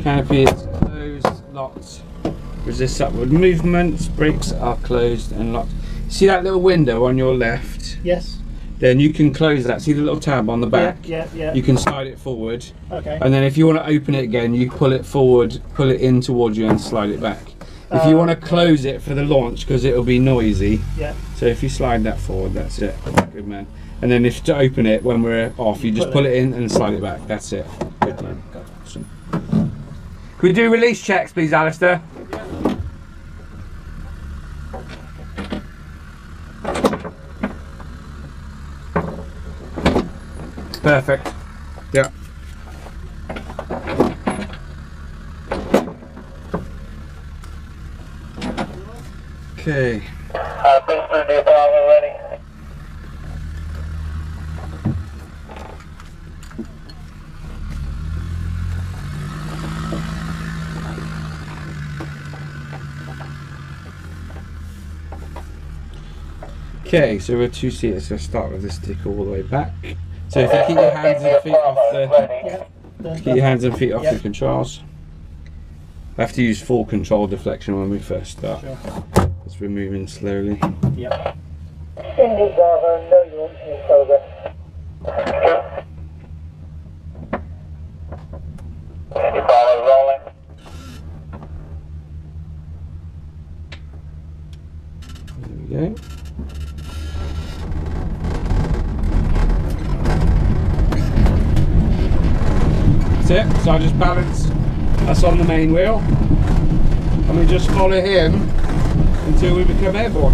Canopy is closed, locked, resists upward movements, brakes are closed and locked. See that little window on your left? Yes. Then you can close that. See the little tab on the back? Yeah. You can slide it forward. Okay. And then if you want to open it again, you pull it forward, pull it in towards you and slide it back. If you want to close it for the launch, because it'll be noisy. Yeah. So if you slide that forward, that's it. Good man. And then if to open it when we're off, you just pull it in and slide it back. That's it. Good man. Awesome. Can we do release checks, please, Alistair? Perfect. Yeah. Okay. Bicester, new Bravo ready. Okay, so we're two-seater, so start with this stick all the way back. So if you keep your hands and feet off the controls. I have to use full control deflection when we first start. Sure. Because we're moving slowly. Yeah. Indy Bravo, no launch in progress. Indy Bravo rolling. There we go. That's it. So I just balance us on the main wheel and we just follow him until we become airborne.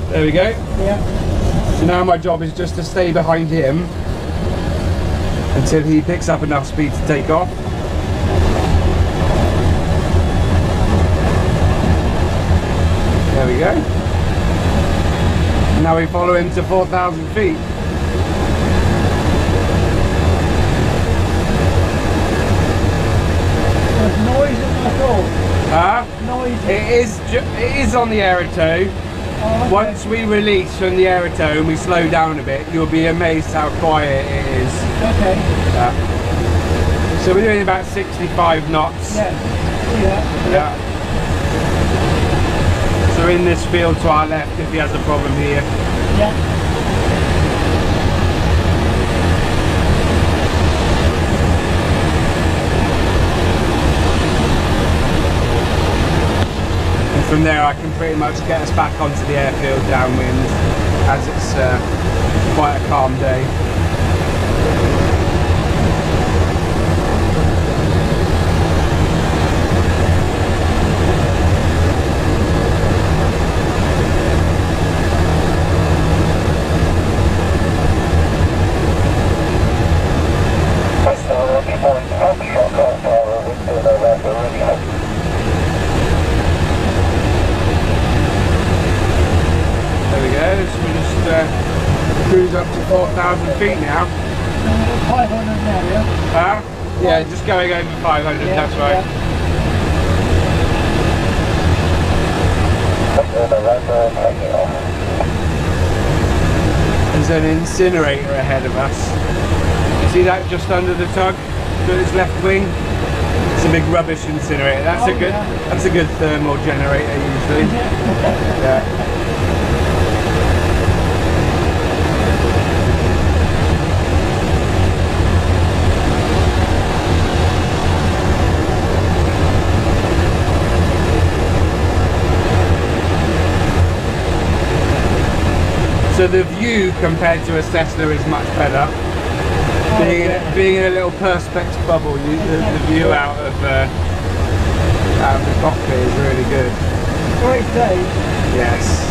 There we go. Yeah. So now my job is just to stay behind him until he picks up enough speed to take off. There we go. Now we follow him to 4,000 feet. There's noise in my thought. Huh? It is on the Aerotow. Oh, okay. Once we release from the Aerotow and we slow down a bit, you'll be amazed how quiet it is. Okay. So we're doing about 65 knots. Yeah. So in this field to our left if he has a problem here. Yeah. And from there I can pretty much get us back onto the airfield downwind as it's quite a calm day. Cruise up to 4,000 feet now. 500 now, yeah? Yeah, just going over 500, Yeah, that's right. There's an incinerator ahead of us. You see that just under the tug? To its left wing? It's a big rubbish incinerator. That's a good thermal generator usually. Yeah. So the view compared to a Cessna is much better. Being in a little perspex bubble, the view out of the cockpit is really good. Great day. Yes.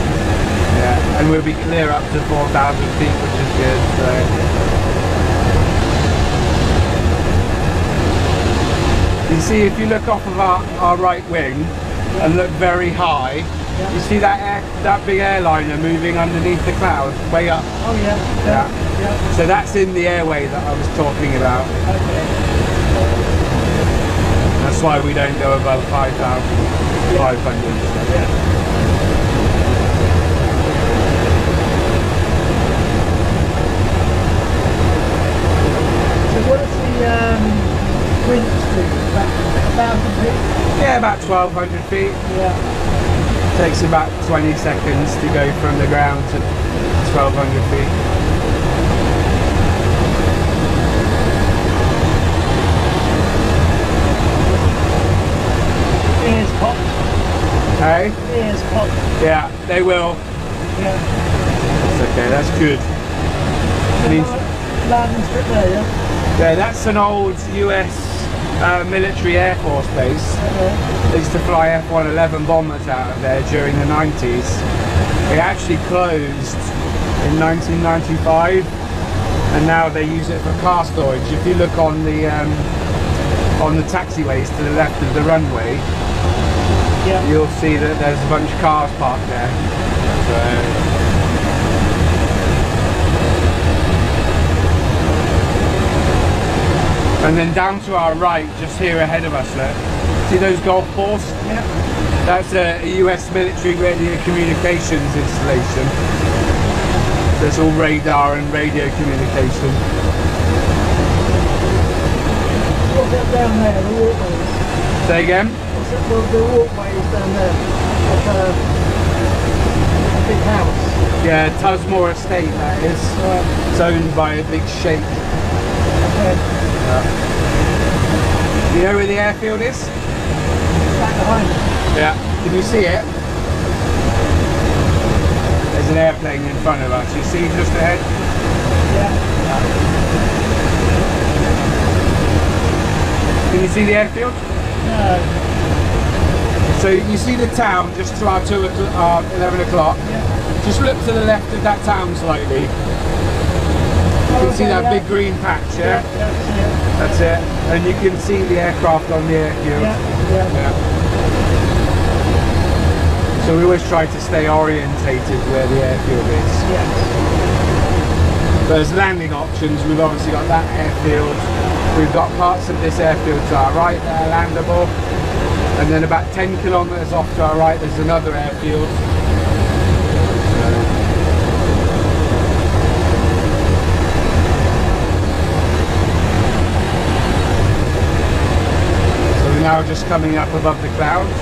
Yeah, and we'll be clear up to 4,000 feet, which is good. So you see, if you look off of our right wing and look very high. You see that big airliner moving underneath the clouds, way up? Oh yeah. So that's in the airway that I was talking about. Okay. That's why we don't go above 5,500. Yeah. So what is the Winch Street, about 1,000 feet. Yeah, about 1,200 feet. Yeah. Takes about 20 seconds to go from the ground to 1,200 feet. Ears popped. Hey? Ears popped. Yeah, they will. Yeah. That's okay, that's good. Means, Landing strip there, yeah? yeah, that's an old US military Air Force base. They used to fly F-111 bombers out of there during the 90s. It actually closed in 1995 and now they use it for car storage. If you look on the taxiways to the left of the runway, Yeah. you'll see that there's a bunch of cars parked there. So, and then down to our right, just here ahead of us, look. See those golf balls? Yeah. That's a US military radio communications installation. So it's all radar and radio communication. What's that down there, the walkways? Say again? What's that, the walkways down there? That's a big house. Yeah, Tusmore Estate, that is. Right. It's owned by a big sheikh. Okay. You know where the airfield is? Back behind us. Yeah. Can you see it? There's an airplane in front of us. You see just ahead? Yeah. Can you see the airfield? No. So you see the town just to our 11 o'clock. Yeah. Just look to the left of that town slightly. You can see that big green patch, yeah? That's it. And you can see the aircraft on the airfield. Yeah. So we always try to stay orientated where the airfield is. Yeah. There's landing options. We've obviously got that airfield. We've got parts of this airfield to our right that are landable. And then about 10 kilometres off to our right there's another airfield. So we're now just coming up above the clouds.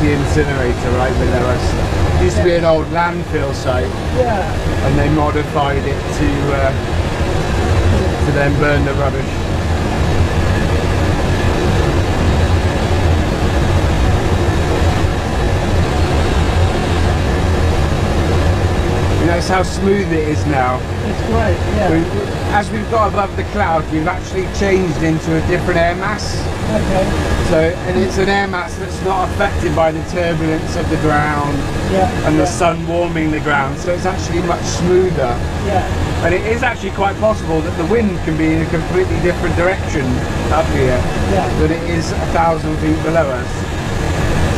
Incinerator right below us. It used to be an old landfill site. Yeah. And they modified it to then burn the rubbish. You notice how smooth it is now. It's great, yeah. As we've got above the cloud, we've actually changed into a different air mass. Okay. So, and it's an air mass that's not affected by the turbulence of the ground and the sun warming the ground, so it's actually much smoother. Yeah. And it is actually quite possible that the wind can be in a completely different direction up here than it is 1,000 feet below us.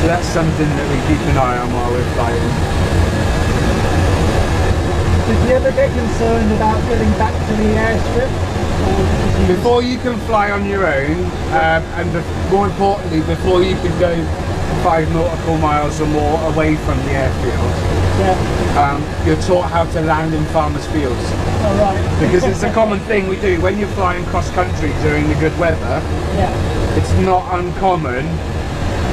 So that's something that we keep an eye on while we're flying. Did you ever get concerned about getting back to the airstrip? Before you can fly on your own, and more importantly, before you can go 5 nautical miles or more away from the airfield, you're taught how to land in farmers' fields. Oh, right. Because it's a common thing we do when you're flying cross country during the good weather. It's not uncommon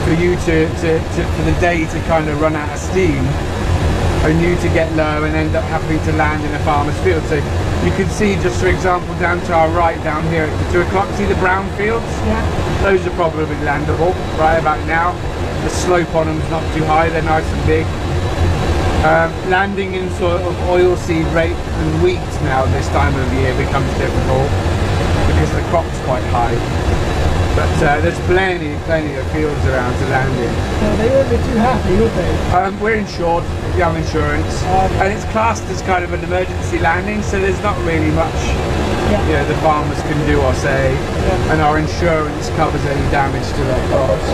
for you for the day to kind of run out of steam and you to get low and end up having to land in a farmer's field. So you can see, just for example, down to our right down here at 2 o'clock, see the brown fields? Those are probably landable right about now. The slope on them is not too high, they're nice and big. Landing in sort of oilseed rape and wheat now this time of year becomes difficult because the crop's quite high. But there's plenty of fields around to land in. So they won't be too happy, would they? We're insured, we have insurance, and it's classed as kind of an emergency landing, so there's not really much you know, the farmers can do or say, and our insurance covers any damage to their crops.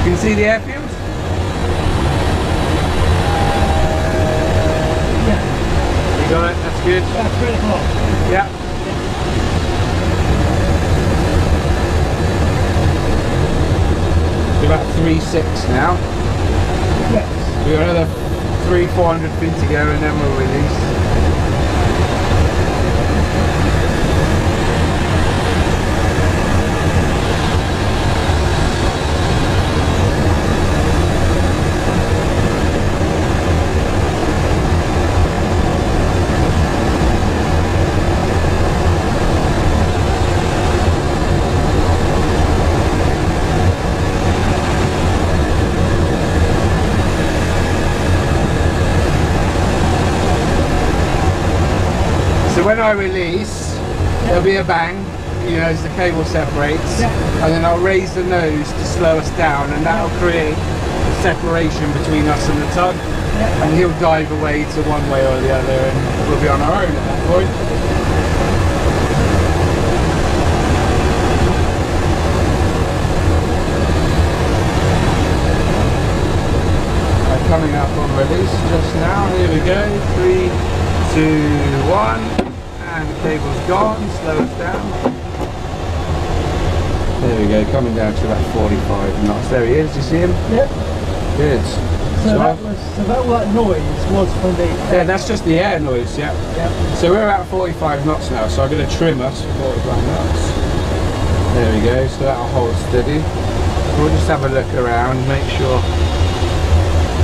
You can see the airfield? Yeah. You got it, that's good. That's 3 o'clock. Yeah. It's about 3.6 now. Yes. We've got another 300-400 feet to go and then we'll release. When I release, there'll be a bang, you know, as the cable separates, and then I'll raise the nose to slow us down, and that'll create a separation between us and the tug, and he'll dive away to one way or the other, and we'll be on our own at that point. Coming up on release just now, here we go, 3, 2, 1. And the cable's gone, slow us down. There we go, coming down to about 45 knots. There he is, do you see him? Yep. Good. So that noise was from the... Yeah, that's just the air noise, yeah. Yep. So we're at 45 knots now, so I'm going to trim us to 45 knots. There we go, so that'll hold steady. We'll just have a look around, make sure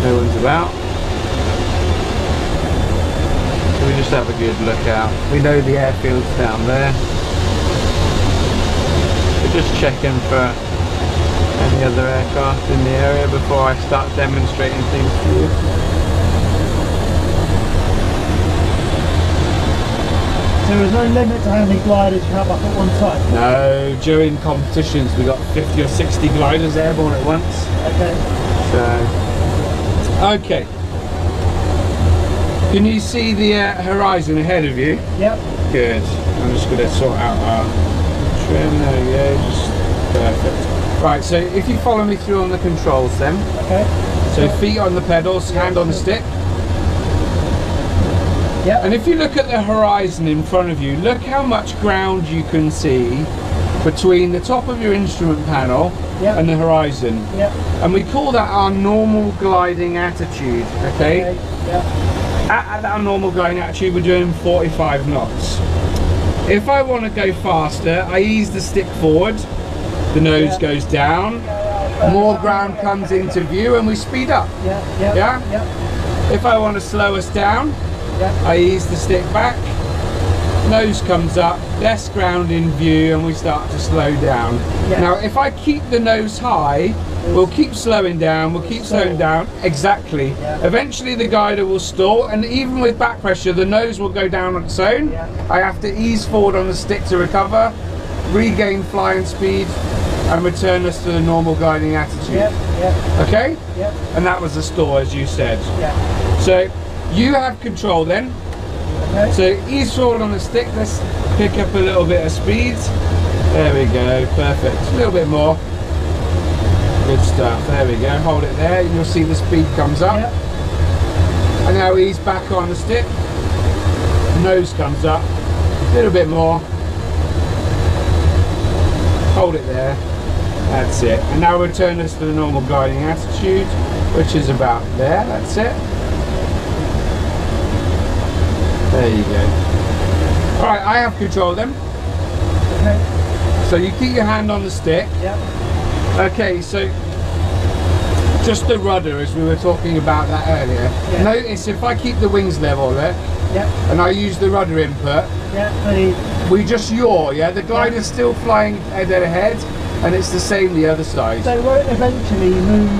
no one's about. We just have a good look out. We know the airfield's down there. We're just checking for any other aircraft in the area before I start demonstrating things to you. So there's no limit to how many gliders you have up at one time? No, during competitions we got 50 or 60 gliders airborne at once. Okay. So, okay. Can you see the horizon ahead of you? Yep. Good. I'm just going to sort out our trim. There we go. Just perfect. Right, so if you follow me through on the controls then. Okay. So feet on the pedals, hand on the stick. Yep. And if you look at the horizon in front of you, look how much ground you can see between the top of your instrument panel and the horizon. Yep. And we call that our normal gliding attitude, okay? Yep. At our normal gliding attitude, we're doing 45 knots. If I want to go faster, I ease the stick forward, the nose goes down, more ground comes into view and we speed up. Yeah? If I want to slow us down, I ease the stick back, nose comes up, less ground in view and we start to slow down. Now if I keep the nose high, we'll keep slowing down, exactly. Eventually the glider will stall, and even with back pressure the nose will go down on its own. I have to ease forward on the stick to recover, regain flying speed and return us to the normal gliding attitude. Okay? And that was the stall, as you said. So you have control then. So ease forward on the stick, let's pick up a little bit of speed. There we go, perfect. A little bit more. Good stuff, there we go, hold it there, you'll see the speed comes up. And now ease back on the stick. Nose comes up, a little bit more. Hold it there, that's it. And now return us to the normal gliding attitude, which is about there, that's it. There you go. Alright, I have control then. So you keep your hand on the stick. Okay, so just the rudder, as we were talking about that earlier. Notice if I keep the wings level there, and I use the rudder input, we just yaw, the glider's still flying dead ahead, and it's the same the other side. So it won't eventually move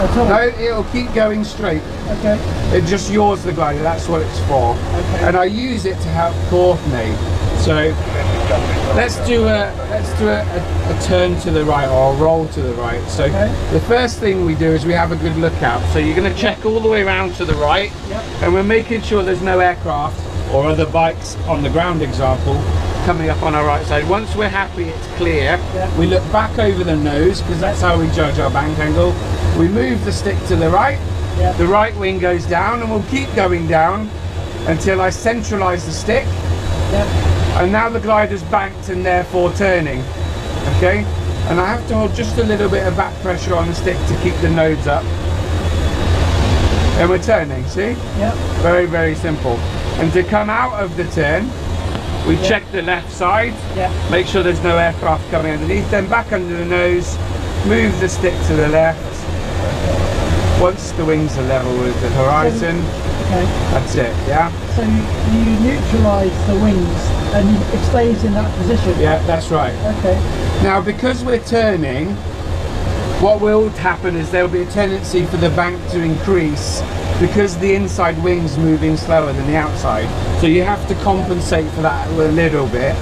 at all? No, it'll keep going straight. Okay. It just yaws the glider, that's what it's for. Okay. And I use it to help coordinate. So let's do a turn to the right, or a roll to the right. So the first thing we do is we have a good look out. So you're going to check all the way around to the right, and we're making sure there's no aircraft or other bikes on the ground, example, coming up on our right side. Once we're happy it's clear, we look back over the nose, because that's how we judge our bank angle. We move the stick to the right, the right wing goes down, and we'll keep going down until I centralise the stick. And now the glider's banked and therefore turning. Okay? And I have to hold just a little bit of back pressure on the stick to keep the nose up. And we're turning, see? Very, very simple. And to come out of the turn, we check the left side, make sure there's no aircraft coming underneath, then back under the nose, move the stick to the left. Once the wings are level with the horizon, that's it, So you neutralise the wings and it stays in that position? Yeah, that's right. Okay. Now, because we're turning, what will happen is there'll be a tendency for the bank to increase because the inside wing's moving slower than the outside. So you have to compensate for that a little bit.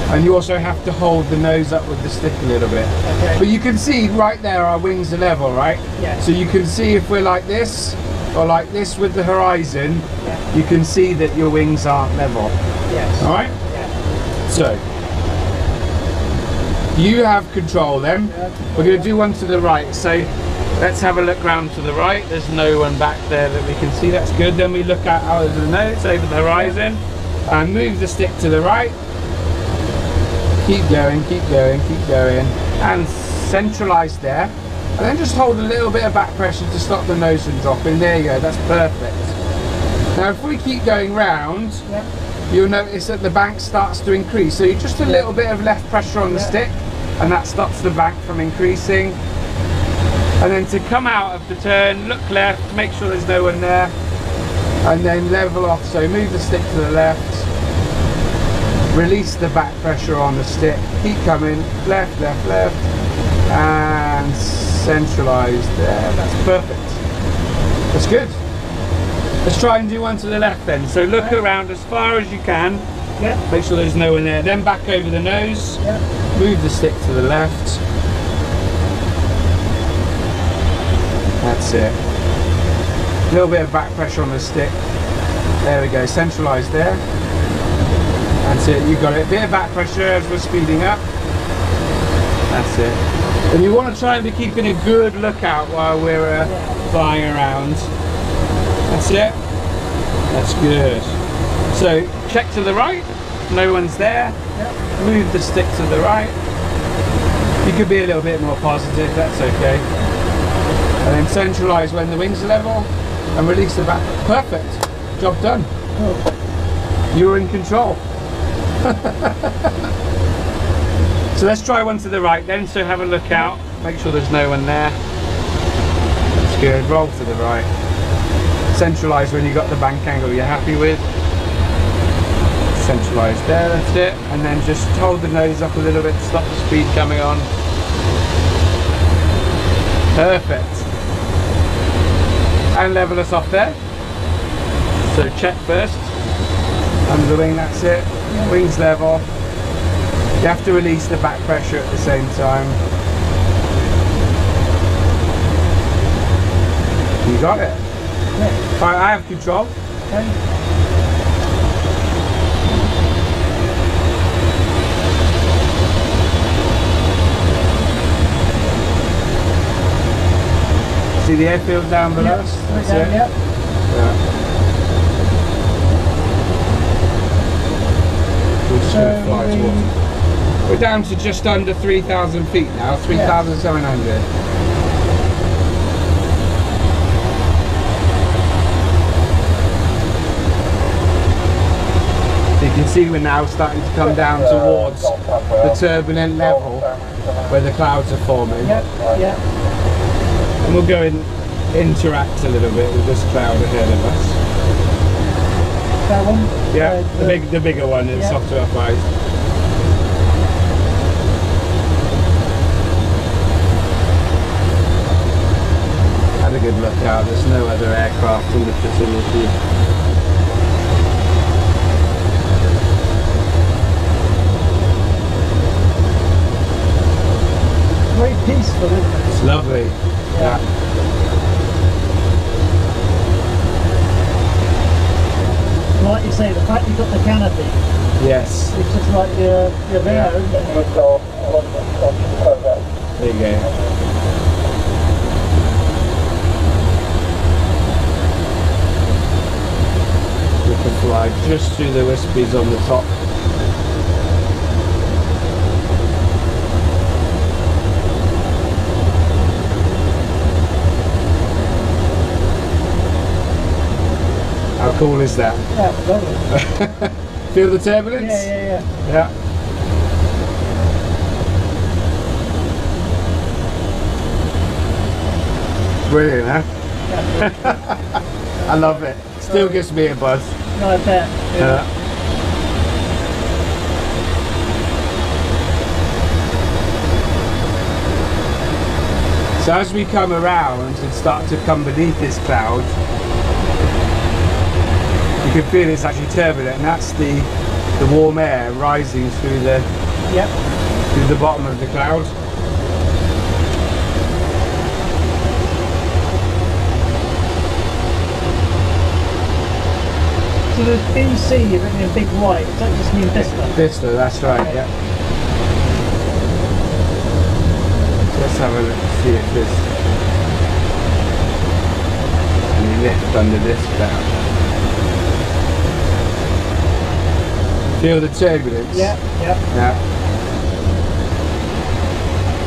And you also have to hold the nose up with the stick a little bit. But you can see right there our wings are level, right? So you can see if we're like this or like this with the horizon, you can see that your wings aren't level. Alright? So you have control then. We're going to do one to the right. So let's have a look round to the right. There's no one back there that we can see. That's good. Then we look out of the nose over the horizon and move the stick to the right. Keep going, keep going, keep going, and centralise there. And then just hold a little bit of back pressure to stop the nose from dropping. There you go, that's perfect. Now if we keep going round, you'll notice that the bank starts to increase. So you just a little bit of left pressure on the stick, and that stops the bank from increasing. And then to come out of the turn, look left, make sure there's no one there, and then level off. So move the stick to the left, release the back pressure on the stick, keep coming, left, left, left, and centralise there. That's perfect. That's good. Let's try and do one to the left then. So look around as far as you can, make sure there's no one there, then back over the nose, move the stick to the left. That's it. A little bit of back pressure on the stick. There we go, centralise there. That's it, you got it. Bit of back pressure as we're speeding up. That's it. And you want to try and be keeping a good lookout while we're flying around. That's it. That's good. So check to the right. No one's there. Move the stick to the right. You could be a little bit more positive. That's okay. And then centralise when the wings are level and release the back. Perfect. Job done. You're in control. So let's try one to the right then, so have a look out, make sure there's no one there. That's good, roll to the right. Centralise when you've got the bank angle you're happy with. Centralise there, that's it. And then just hold the nose up a little bit to stop the speed coming on. Perfect. And level us off there. So check first. Under the wing, that's it. Wings level. You have to release the back pressure at the same time. You got it. Alright, I have control. See the airfield down below us? That's it. Yeah. We're just going to fly towards it. We're down to just under 3,000 feet now, 3,700. So you can see we're now starting to come down towards the turbulent level where the clouds are forming. And we'll go and interact a little bit with this cloud ahead of us. That one? Yeah, the bigger one, it's off to our right. a good look out. There's no other aircraft in the vicinity. Very peaceful, isn't it? It's lovely. Yeah. Like you say, the fact you've got the canopy, Yes. it's just like you're there, isn't it? There you go. We can fly just through the wispies on the top. How cool is that? Yeah, lovely. Feel the turbulence? Yeah. Yeah. Brilliant, huh? Yeah. I love it. Still gives me a buzz. No, I bet. Yeah. So as we come around and start to come beneath this cloud, you can feel it's actually turbulent, and that's the warm air rising through the through the bottom of the cloud. So there's BC written in big white. Does that just mean Bicester? Bicester, that's right. Yeah. Let's have a look, see if there's any lift under this cloud. Feel the turbulence? Yeah. Yeah.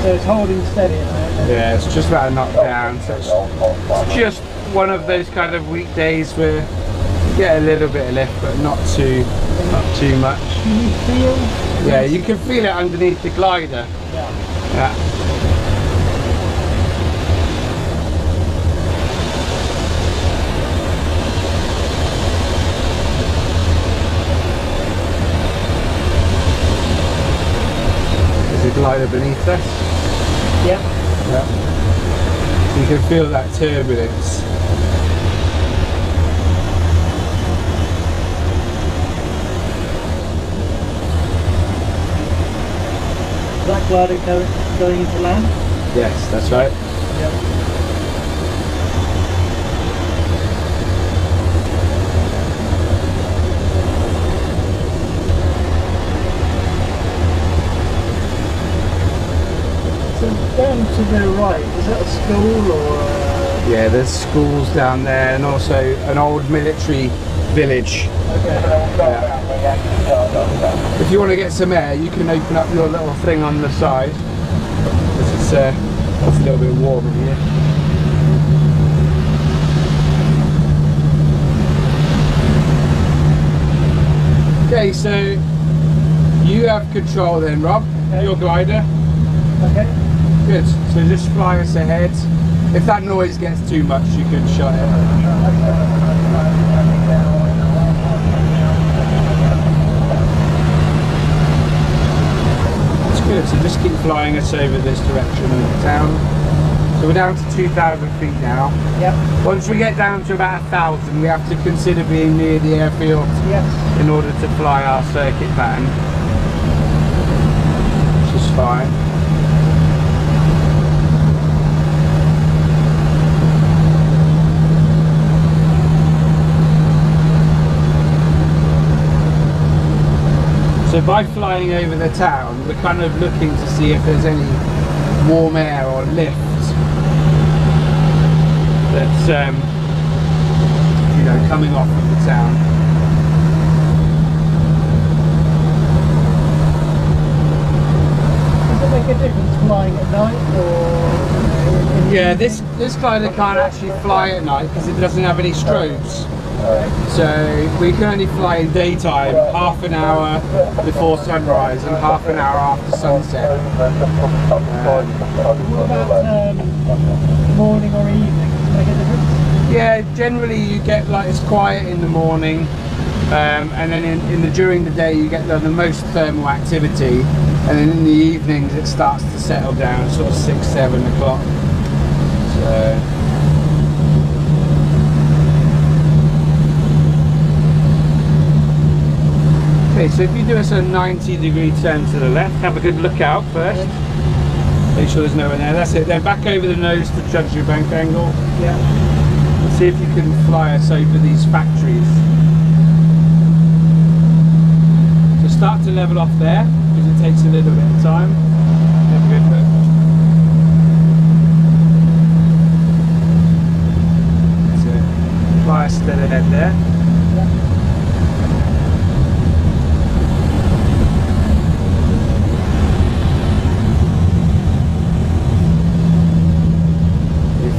So it's holding steady now. Yeah, it's just about a knock down. So it's just one of those kind of weekdays where you get a little bit of lift, but not too much. Can you feel? Yeah, you can feel it underneath the glider. Yeah. There's a glider beneath us. Yep. Yeah. You can feel that turbulence. That glider going into land? Yes, that's right. Yep. So down to the right, is that a school or? Yeah, there's schools down there and also an old military village. Okay. If you want to get some air, you can open up your little thing on the side. It's a little bit warm in here. Okay, so you have control then, Rob. Okay. Your glider. Okay. Good. So just fly us ahead. If that noise gets too much, you can shut it. Good, so just keep flying us over this direction of the town. So we're down to 2,000 feet now. Yep. Once we get down to about 1,000, we have to consider being near the airfield Yes. in order to fly our circuit pattern, which is fine. So by flying over the town, we're kind of looking to see if there's any warm air or lift that's, you know, coming off of the town. Does it make a difference flying at night or? Yeah, this glider can't actually fly at night because it doesn't have any strobes. So we can only fly in daytime, half an hour before sunrise and half an hour after sunset. What about morning or evening? Does it make a difference? Yeah, generally you get like it's quiet in the morning, and then during the day you get the most thermal activity, and then in the evenings it starts to settle down, sort of 6-7 o'clock. So Okay, so if you do a sort of 90-degree turn to the left, have a good look out first. Make sure there's no one there. That's it. Then back over the nose to judge your bank angle. Yeah. See if you can fly us over these factories. So start to level off there, because it takes a little bit of time. Have a good look. That's it. Fly us dead ahead there.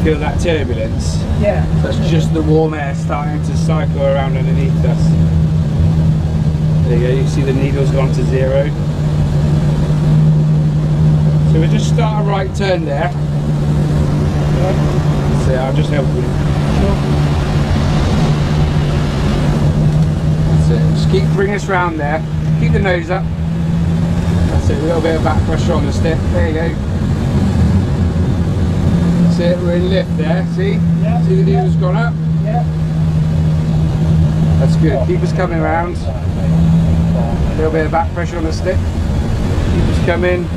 Feel that turbulence? Yeah. That's just the warm air starting to cycle around underneath us. There you go, you see the needle's gone to 0. So we'll just start a right turn there. So I'll just help you. That's it. Just bring us round there. Keep the nose up. That's it, a little bit of back pressure on the stick. There you go. That's it, we're in lift there, see? Yeah. See the needle's gone up? Yeah. That's good, keep us coming around. A little bit of back pressure on the stick. Keep us coming.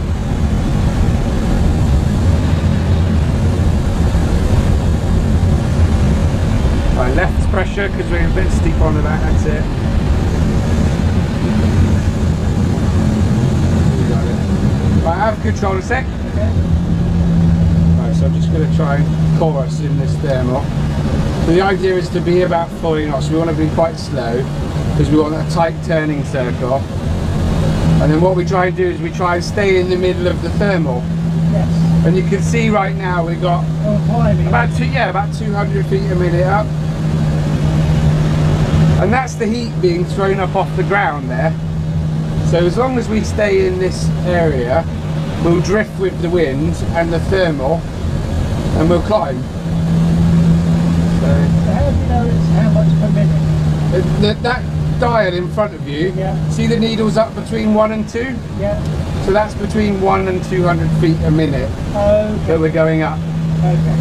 Right, left pressure because we're a bit steep on the back, that's it. Right, have control a sec. So I'm just going to try and chorus in this thermal. So the idea is to be about 40 knots. We want to be quite slow because we want a tight turning circle. And then what we try and do is we try and stay in the middle of the thermal. Yes. And you can see right now we've got about 200 feet a minute up. And that's the heat being thrown up off the ground there. So as long as we stay in this area, we'll drift with the wind and the thermal, and we'll climb. So how do you know it's how much per minute? That dial in front of you, Yeah. see the needles up between 1 and 2? Yeah. So that's between 1 and 200 feet a minute Okay. that we're going up. Okay.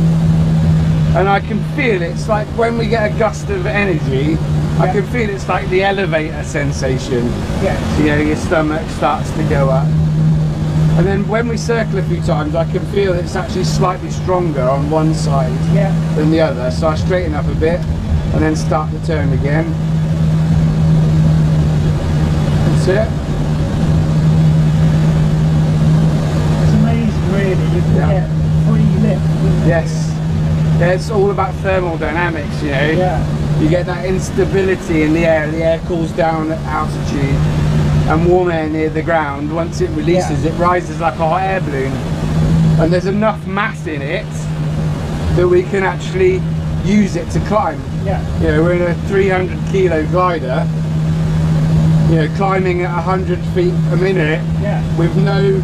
And I can feel it's like when we get a gust of energy, I can feel it's like the elevator sensation. Yes. You know, your stomach starts to go up. And then when we circle a few times, I can feel it's actually slightly stronger on one side than the other. So I straighten up a bit and then start the turn again. That's it. It's amazing, really. You can get free lift. Yes. Yeah, it's all about thermodynamics, you know. Yeah. You get that instability in the air cools down at altitude, and warm air near the ground. Once it releases, it rises like a hot air balloon. And there's enough mass in it that we can actually use it to climb. Yeah. You know, we're in a 300 kilo glider, you know, climbing at 100 feet a minute with no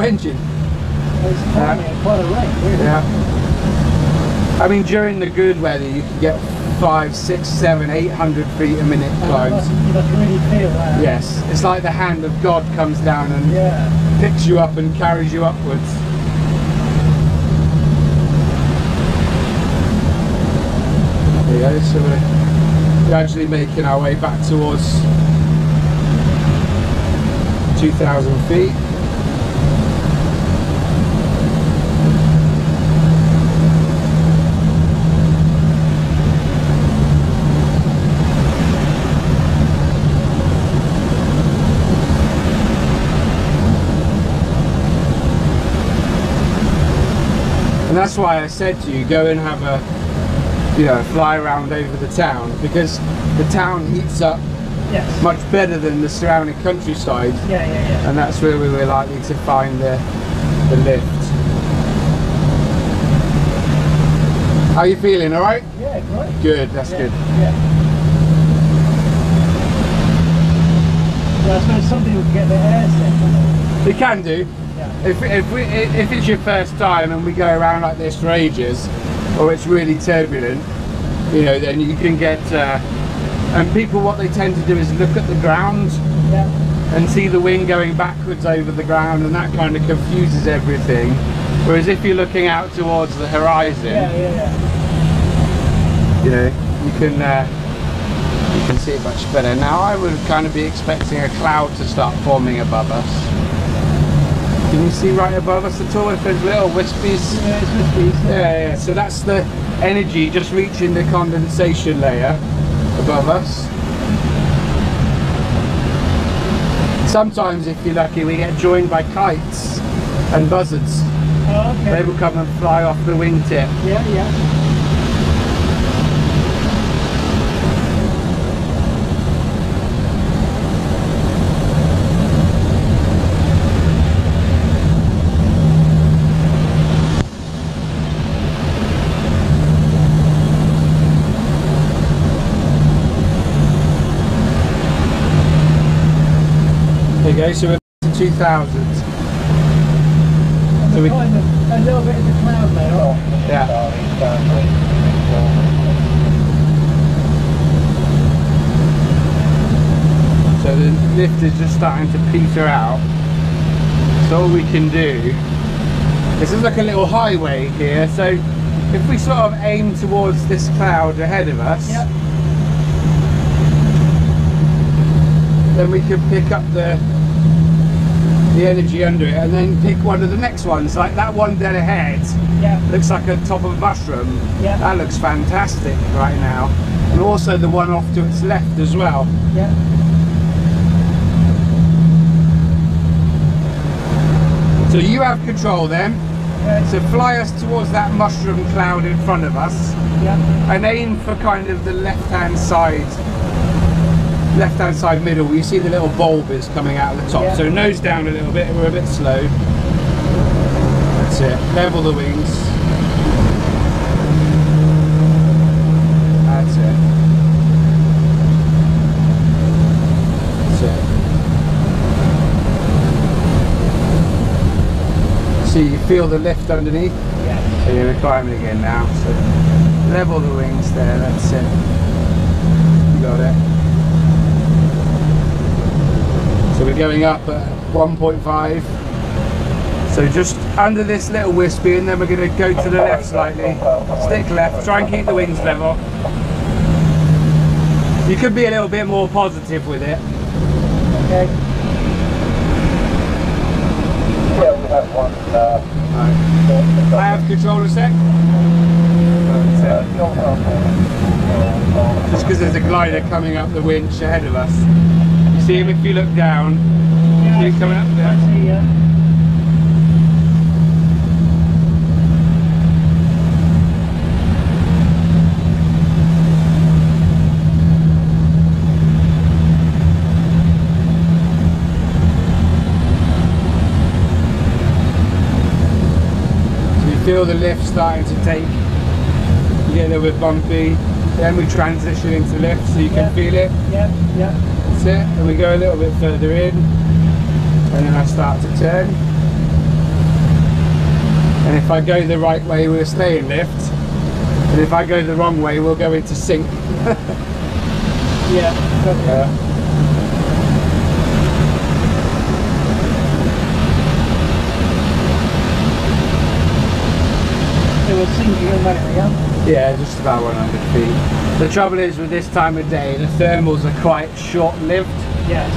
engine. It's climbing at quite a rate, really. Yeah. I mean, during the good weather, you can get 500, 600, 700, 800 feet a minute climbs. You must really feel that. Yes, it's like the hand of God comes down and picks you up and carries you upwards. There you go, so we're gradually making our way back towards 2,000 feet. And that's why I said to you, go and have a, you know, fly around over the town, because the town heats up much better than the surrounding countryside. And that's where we were likely to find the lift. How are you feeling, alright? Yeah, great. Good, that's good. Yeah. Well, I suppose some people can get their hair set. We can do. If it's your first time and we go around like this for ages, or it's really turbulent, you know, then you can get and people, what they tend to do is look at the ground and see the wind going backwards over the ground, and that kind of confuses everything. Whereas if you're looking out towards the horizon, you know, you can can see it much better. Now I would kind of be expecting a cloud to start forming above us. Can you see right above us at all if there's little wispies? Yeah, it's wispies. Yeah, so that's the energy just reaching the condensation layer above us. Sometimes, if you're lucky, we get joined by kites and buzzards. Oh, okay. They will come and fly off the wingtip. Yeah, yeah. There you go, so we're to 2000. So we, Kind of a little bit of the cloud there. yeah. So the lift is just starting to peter out. So all we can do, this is like a little highway here, so if we sort of aim towards this cloud ahead of us, Yep. then we can pick up the energy under it and then pick one of the next ones, like that one dead ahead. Yeah. Looks like a top of a mushroom. Yeah. That looks fantastic right now. And also the one off to its left as well. Yeah. So you have control then. Okay. So fly us towards that mushroom cloud in front of us Yeah. and aim for kind of the left-hand side middle. You see the little bulb is coming out of the top. Yeah. So nose down a little bit, we're a bit slow. That's it. Level the wings. That's it. That's it. See, you feel the lift underneath? Yeah. So you're climbing again now. So level the wings there, that's it. You got it. So we're going up at 1.5. So just under this little wispy, and then we're going to go to the left slightly. Stick left, try and keep the wings level. You could be a little bit more positive with it. Okay. Yeah, we have one. I have control a sec. Just because there's a glider coming up the winch ahead of us. You see him if you look down. Yeah, See him coming up I there. see, yeah. So you feel the lift starting to take. You get a little bit bumpy. Then we transition into lift so you can feel it. Yeah, yeah. That's it. And we go a little bit further in. And then I start to turn. And if I go the right way, we'll stay in lift. And if I go the wrong way, we'll go into sync. Yeah. Okay. It was sinking in there, yeah? Yeah, just about 100 feet. The trouble is with this time of day, the thermals are quite short-lived. Yes.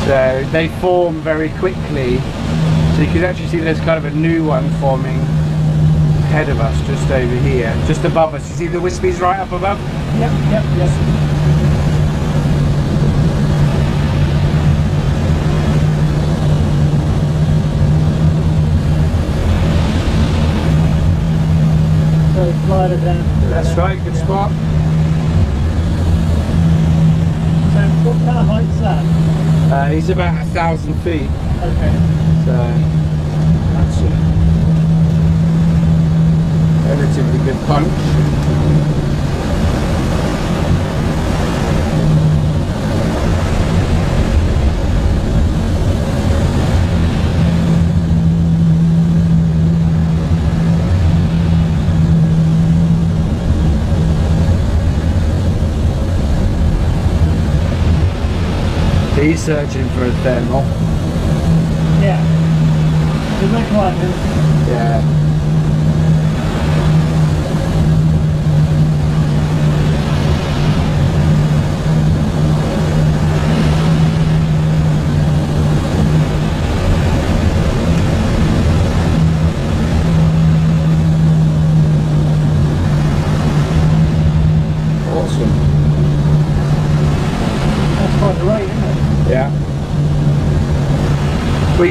So they form very quickly. So you can actually see there's kind of a new one forming ahead of us, just over here, just above us. You see the wispies right up above? Yep, yep, yep. So slide it down. That's right, good spot. So what kind of height's that? He's about 1,000 feet. Okay. So that's a relatively good punch. He's searching for a thermal. Yeah. Is that climbing? Yeah.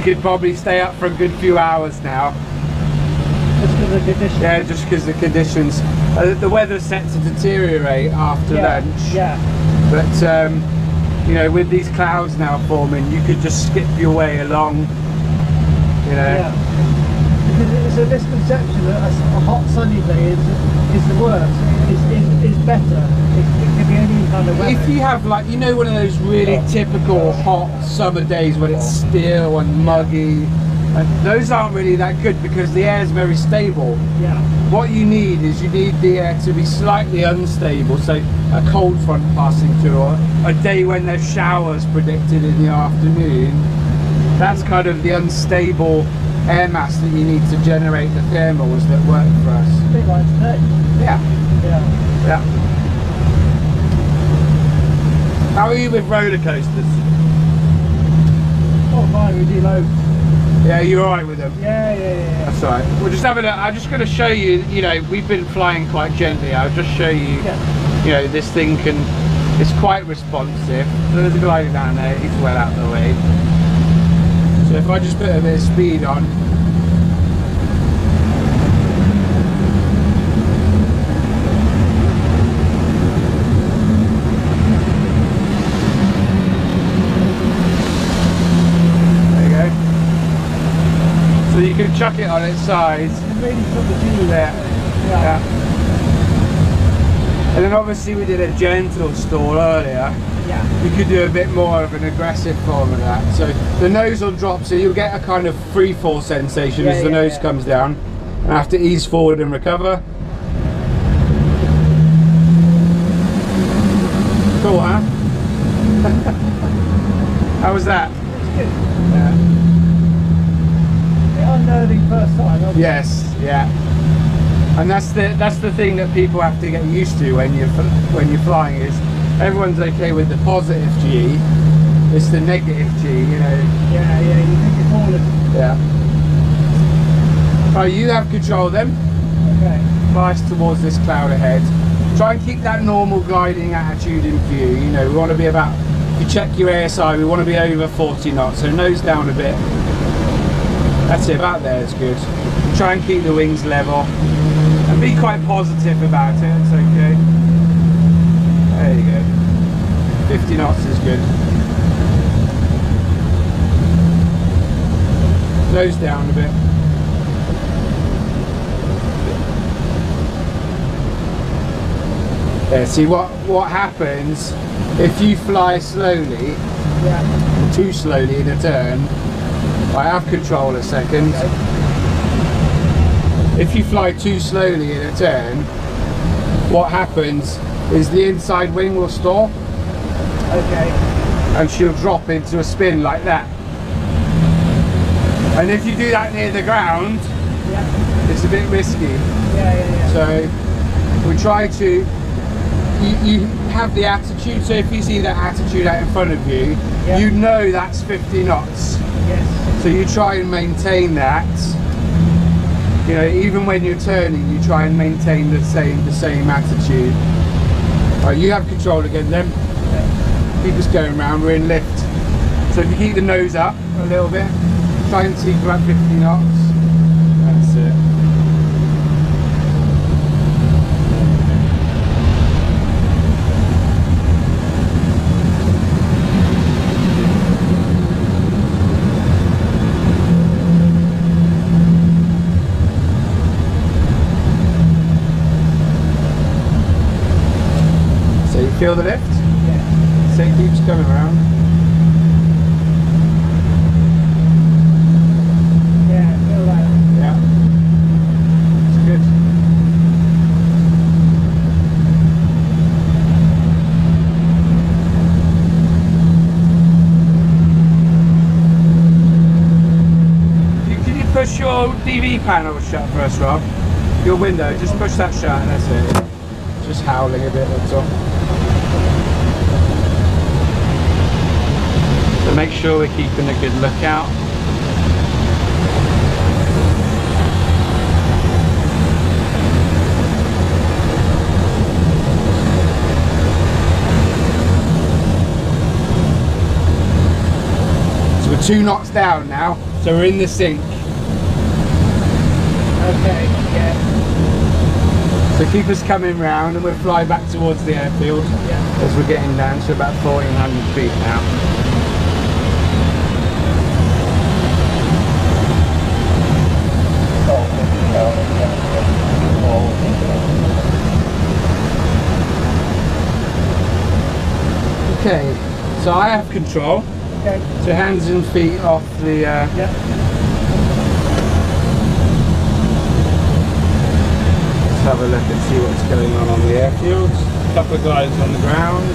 could probably stay up for a good few hours now. Just because of the conditions? Yeah, just because the conditions. The weather's set to deteriorate after lunch. Yeah. But, you know, with these clouds now forming, you could just skip your way along, you know. Yeah. Because it's a misconception that a hot sunny day is the worst, is better. It can be any kind of weather. If you have, like, you know, one of those really typical hot summer days when it's still and muggy, and those aren't really that good because the air is very stable. Yeah. What you need is you need the air to be slightly unstable, so a cold front passing through, or a day when there's showers predicted in the afternoon. That's kind of the unstable air mass that you need to generate the thermals that work for us. A bit like today. Yeah. Yeah. Yeah. How are you with roller coasters? Oh, fine, we do loads. Yeah, you're alright with them? Yeah. That's alright. We're just having a, I'm just going to show you, you know, we've been flying quite gently. I'll just show you, you know, this thing can, it's quite responsive. So there's a glider down there, he's well out of the way. So if I just put a bit of speed on, so you can chuck it on its sides. Yeah. And then obviously we did a gentle stall earlier. Yeah. You could do a bit more of an aggressive form of that. So the nose will drop, so you'll get a kind of free fall sensation as the nose comes down. And have to ease forward and recover. Cool, huh? How was that? It's good. Yeah. Unnerving first time, obviously. Yes, yeah. And that's the thing that people have to get used to when you're flying, is everyone's okay with the positive G, it's the negative G, you know. Yeah, you think you're falling. Yeah. Right, you have control then. Okay. Fly towards this cloud ahead. Try and keep that normal gliding attitude in view. You know, we want to be about, if you check your ASI, we want to be over 40 knots, so nose down a bit. That's it, about there is good. Try and keep the wings level and be quite positive about it, it's okay. There you go. 50 knots is good. Nose down a bit. Yeah, see what happens if you fly slowly, too slowly in a turn. I have control a second. If you fly too slowly in a turn, what happens is the inside wing will stall. Okay. And she'll drop into a spin like that. And if you do that near the ground, it's a bit risky. Yeah. So we try to, you have the attitude, so if you see that attitude out in front of you, you know that's 50 knots. Yes. So you try and maintain that. You know, even when you're turning, you try and maintain the same attitude. Right, you have control again then. Keep us going round, we're in lift. So if you keep the nose up a little bit, try and keep about 50 knots. That's it. So you feel the lift? Yeah. So it keeps coming around. Yeah, I feel that. Yeah. It's good. Can you push your DV panel shut for us, Rob? Your window, just push that shut and that's it. Just howling a bit, that's all. So make sure we're keeping a good lookout. So we're 2 knots down now. So we're in the sink. Okay, yeah. So keep us coming round and we'll fly back towards the airfield as we're getting down to about 1400 feet now. Okay, so I have control. Okay. So hands and feet off the... Yeah. Let's have a look and see what's going on the airfield. A couple of guys on the ground.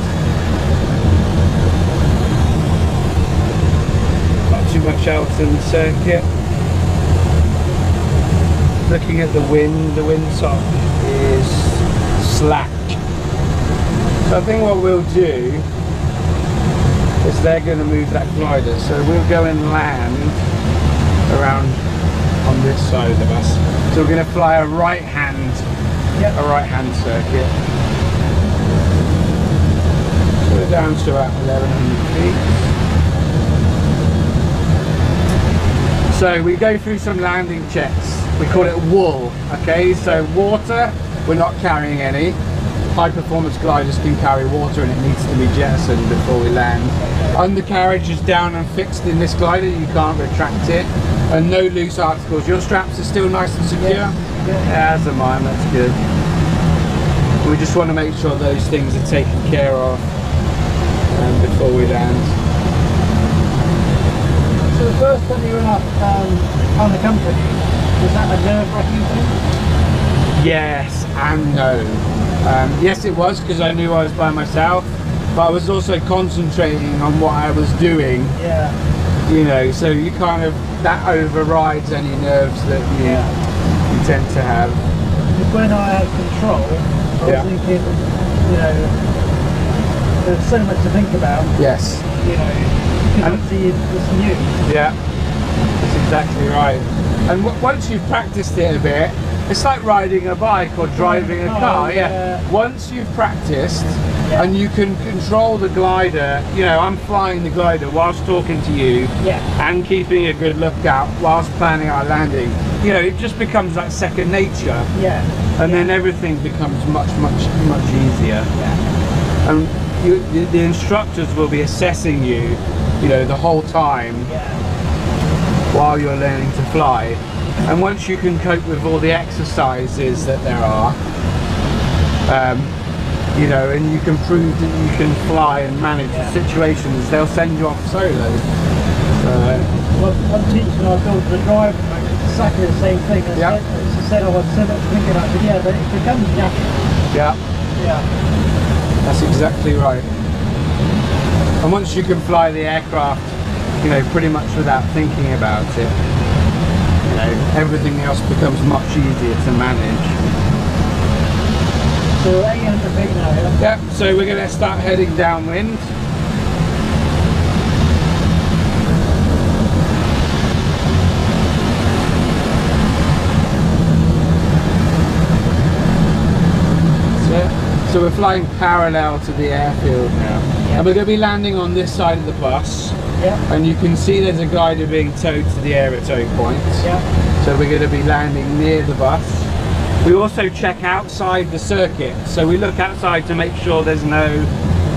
Not too much else in the circuit. Looking at the windsock is slack. So I think what we'll do is they're going to move that glider, so we'll go and land around on this side of us. So we're going to fly a right hand circuit. So we're down to about 1100 feet. So we go through some landing checks. We call it wool. Okay, so water, we're not carrying any. High performance gliders can carry water and it needs to be jettisoned before we land. Undercarriage is down and fixed in this glider, you can't retract it. And no loose articles. Your straps are still nice and secure? Yeah, as are mine, that's good. We just want to make sure those things are taken care of before we land. So the first time you were up on the company, was that a nerve-wracking thing? Yes and no. Yes it was, because I knew I was by myself, but I was also concentrating on what I was doing. Yeah. You know, so you kind of, that overrides any nerves that you tend to have. Because when I had control, I was thinking, you know, there's so much to think about. Yes. You know, because obviously it's new. Yeah, that's exactly right. And once you've practiced it a bit, it's like riding a bike or driving a car. Yeah. Once you've practiced and you can control the glider, you know, I'm flying the glider whilst talking to you and keeping a good lookout whilst planning our landing. You know, it just becomes like second nature. Yeah. And then everything becomes much easier. Yeah. And the instructors will be assessing you, you know, the whole time while you're learning to fly. And once you can cope with all the exercises that there are, you know, and you can prove that you can fly and manage the situations, they'll send you off solo. Well, I'm teaching our daughter to drive, exactly the same thing. She said, oh, I've so much thinking about it. Yeah, but it becomes natural. Yeah. Yeah. That's exactly right. And once you can fly the aircraft, you know, pretty much without thinking about it, you know, everything else becomes much easier to manage. So 800 feet now, yeah? So we're going to start heading downwind. So we're flying parallel to the airfield now. And we're going to be landing on this side of the bus. And you can see there's a glider being towed to the Aerotow point. So we're going to be landing near the bus. We also check outside the circuit. So we look outside to make sure there's no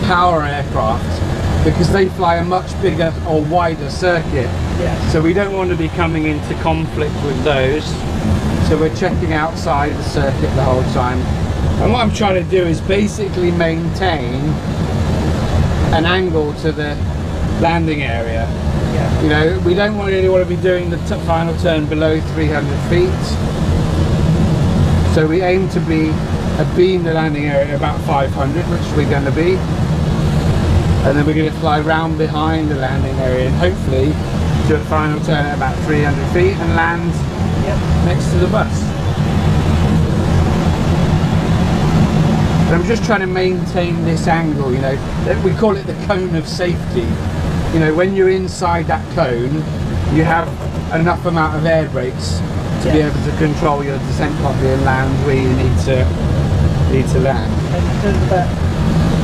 power aircraft, because they fly a much bigger or wider circuit. So we don't want to be coming into conflict with those. So we're checking outside the circuit the whole time. And what I'm trying to do is basically maintain an angle to the landing area. You know, we don't really want to be doing the final turn below 300 feet. So we aim to be beam the landing area about 500, which we're going to be. And then we're going to fly round behind the landing area and hopefully do a final turn at about 300 feet and land next to the bus. I'm just trying to maintain this angle, you know. We call it the cone of safety. You know, when you're inside that cone, you have enough amount of air brakes to be able to control your descent properly and land where you need to land. And it's about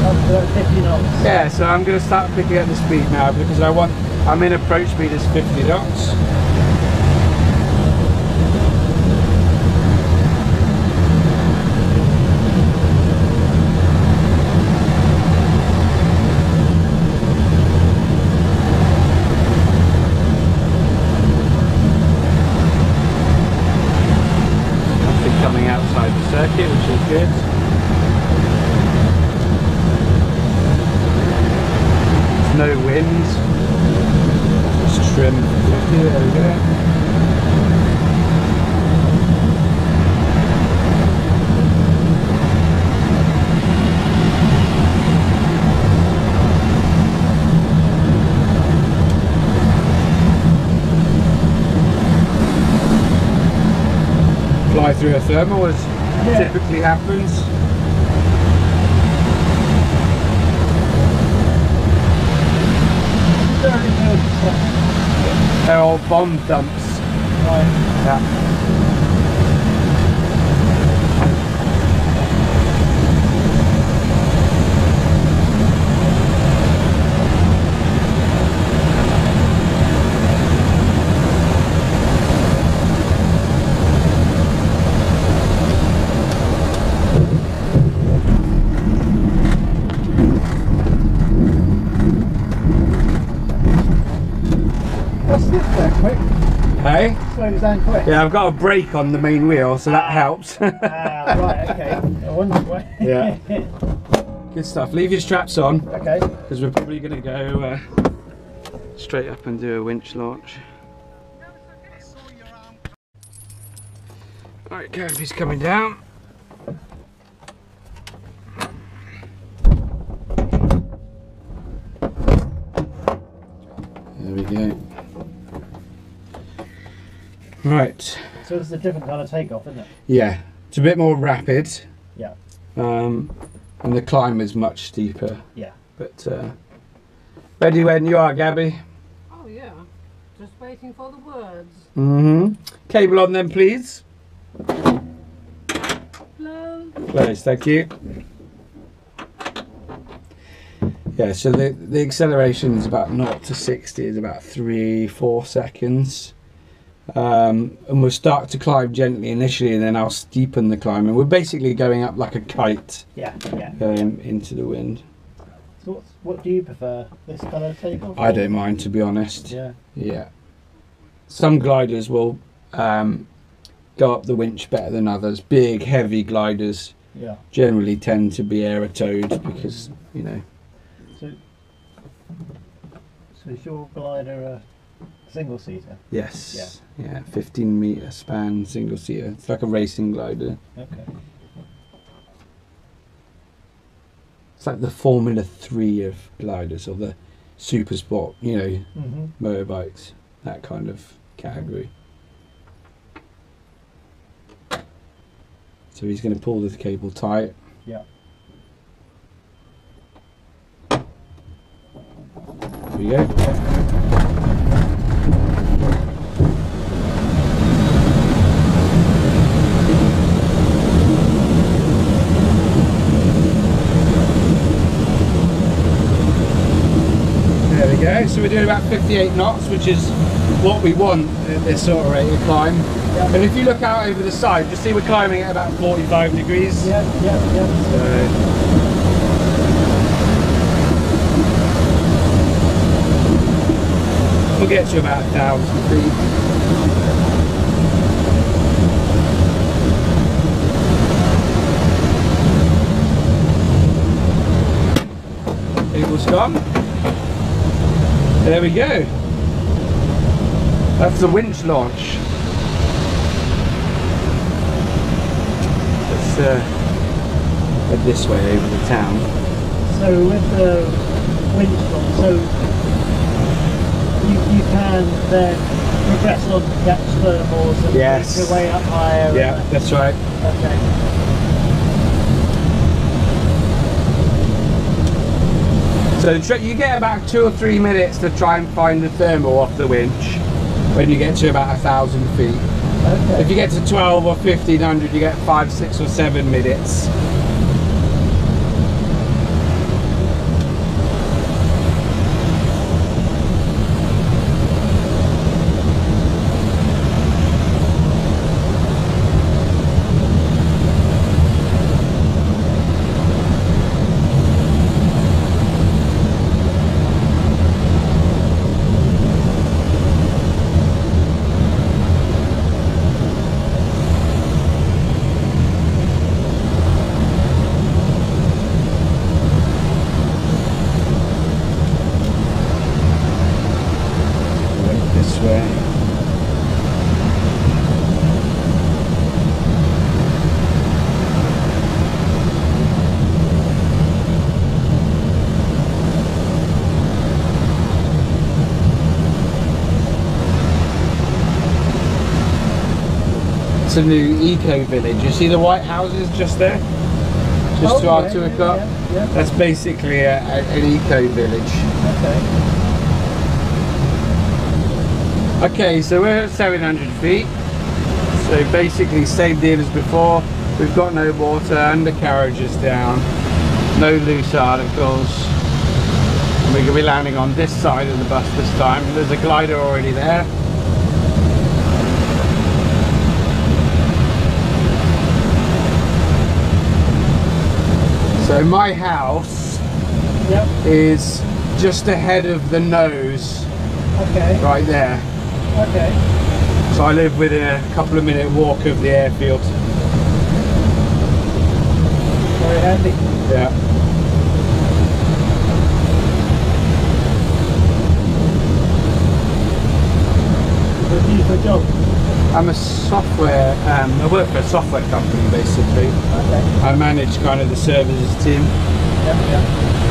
up to 50 knots. Yeah, so I'm going to start picking up the speed now because I'm in approach speed as 50 knots. outside the circuit, which is good. There's no wind. Just trim 50, there we go. Fly through a thermal as typically happens. They're all bomb dumps. Right. Yeah. Hey? Slows down quick. Yeah, I've got a brake on the main wheel, so that helps. Right, okay. I wonder why. Yeah. Good stuff. Leave your straps on. Okay. Because we're probably going to go straight up and do a winch launch. Alright, canopy's coming down. There we go. Right. So it's a different kind of takeoff, isn't it? Yeah, it's a bit more rapid. Yeah. And the climb is much steeper. Yeah. But ready when you are, Gabby. Oh yeah, just waiting for the words. Mm-hmm. Cable on then, please. Hello. Close, thank you. Yeah, so the acceleration is about 0 to 60 is about 3-4 seconds. And we'll start to climb gently initially, and then I'll steepen the climb, and we're basically going up like a kite. Yeah, yeah. Into the wind. So what do you prefer? This kind of takeoff? I don't mind, to be honest. Yeah. Yeah. Some gliders will go up the winch better than others. Big, heavy gliders generally tend to be aerotowed because, you know. So is your glider a single seater? Yes. Yeah. 15 metre span single seater. It's like a racing glider. Okay. It's like the Formula 3 of gliders, or the super sport, you know, motorbikes, that kind of category. So he's going to pull the cable tight. Yeah. There we go. There we go. So we're doing about 58 knots, which is what we want at this sort of rate of climb. Yeah. And if you look out over the side, you see we're climbing at about 45 degrees. Yeah. We'll get to about 1,000 feet. Cable's gone. There we go. That's the winch launch. Let's head this way over the town. So with the winch launch, so you can then progress on to catch thermals and Yes. make your way up higher. Yeah, that's right. Okay. So you get about 2 or 3 minutes to try and find the thermal off the winch when you get to about 1,000 feet. Okay. If you get to 12 or 1,500, you get 5, 6 or 7 minutes. a new eco village. You see the white houses just there? Just to our 2 o'clock? Yeah. That's basically an eco village. Okay, so we're at 700 feet. So basically same deal as before. We've got no water, undercarriage is down, no loose articles. And we're going to be landing on this side of the bus this time. There's a glider already there. So my house is just ahead of the nose, right there. So I live within a couple of minute walk of the airfield. Very handy. Yeah. What do you do for a job? I'm a software, I work for a software company basically. I manage kind of the services team. Yeah.